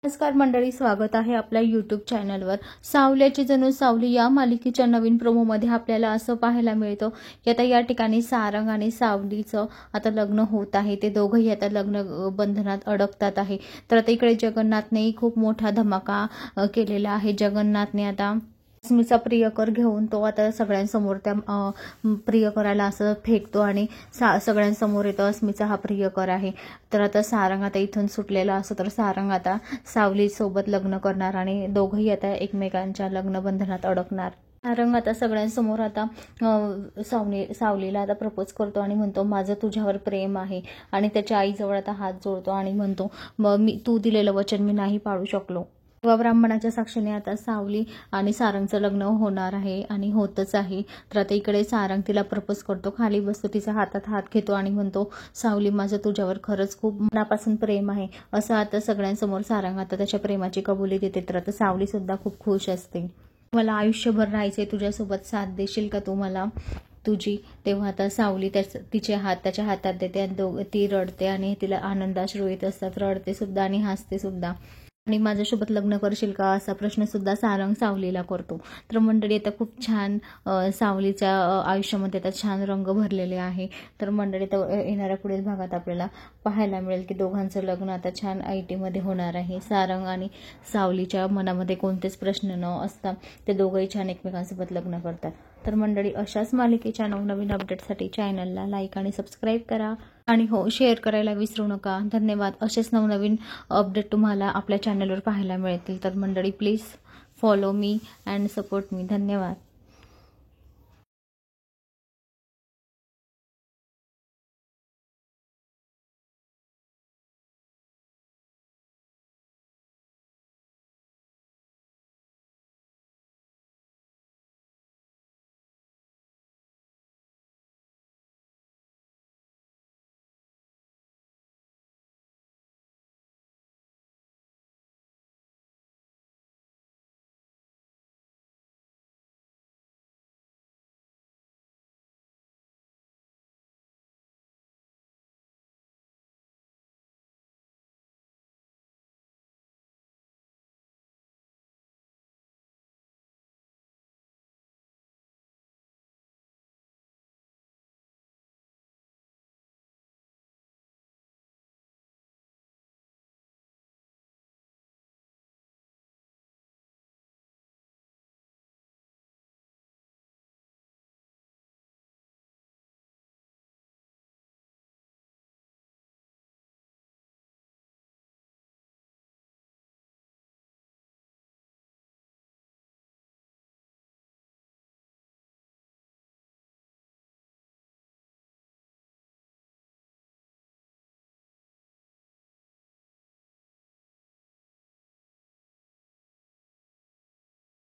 नमस्कार मंडळी, स्वागत आहे आपल्या यूट्यूब चॅनलवर। सावल्याची जणू सावली या मालिकेच्या नवीन प्रोमोमध्ये आपल्याला असं पाहायला मिळतं की आता या ठिकाणी सारंग आणि सावलीचं आता लग्न होत आहे। ते दोघंही आता लग्न बंधनात अडकतात आहे। तर आता इकडे जगन्नाथने खूप मोठा धमाका केलेला आहे। जगन्नाथने आता अस्मीचा प्रियकर घेऊन तो आता सगळ्यांसमोर त्या प्रियकराला असं फेकतो आणि सगळ्यांसमोर येतो अस्मीचा हा प्रियकर आहे। तर आता सारंग आता इथून सुटलेला असतो। तर सारंग आता सावली सोबत लग्न करणार आणि दोघंही आता एकमेकांच्या लग्न बंधनात अडकणार। सारंग आता सगळ्यांसमोर आता सावलीला आता प्रपोज करतो आणि म्हणतो माझं तुझ्यावर प्रेम आहे आणि त्याच्या आईजवळ आता हात जोडतो आणि म्हणतो तू दिलेलं वचन मी नाही पाळू शकलो। ब्राह्मणाच्या साक्षीने आता सावली आणि सारंगचं लग्न होणार आहे आणि होतच आहे। तर आता इकडे सारंग तिला प्रपोज करतो, खाली बसतो, तिच्या हातात हात घेतो आणि म्हणतो सावली माझं तुझ्यावर खरंच खूप मनापासून प्रेम आहे। असं आता सगळ्यांसमोर सारंग आता त्याच्या प्रेमाची कबुली देते। तर आता सावली सुद्धा खूप खुश असते। मला आयुष्यभर राहायचे तुझ्यासोबत, साथ देशील का तू मला तुझी। तेव्हा आता सावली तिचे हात त्याच्या हातात देते आणि ती रडते आणि तिला आनंदाश्रू येत असतात, रडते सुद्धा आणि हसते सुद्धा। आणि माझ्यासोबत लग्न करशील का असा प्रश्न सुद्धा सारंग सावलीला करतो। तर मंडळी आता खूप छान सावलीच्या आयुष्यामध्ये आता छान रंग भरलेले आहे। तर मंडळी तर येणाऱ्या पुढील भागात आपल्याला पाहायला मिळेल की दोघांचं लग्न आता छान ITमध्ये होणार आहे। सारंग आणि सावलीच्या मनामध्ये कोणतेच प्रश्न न असता ते दोघंही छान एकमेकांसोबत लग्न करतात। तर मंडळी अशाच मालिकेच्या नवनवीन अपडेटसाठी चॅनलला लाईक आणि सबस्क्राईब करा आणि हो शेअर करायला विसरू नका। धन्यवाद। असेच नवनवीन अपडेट तुम्हाला आपल्या चॅनलवर पाहायला मिळतील। तर मंडळी please follow me and support me. धन्यवाद।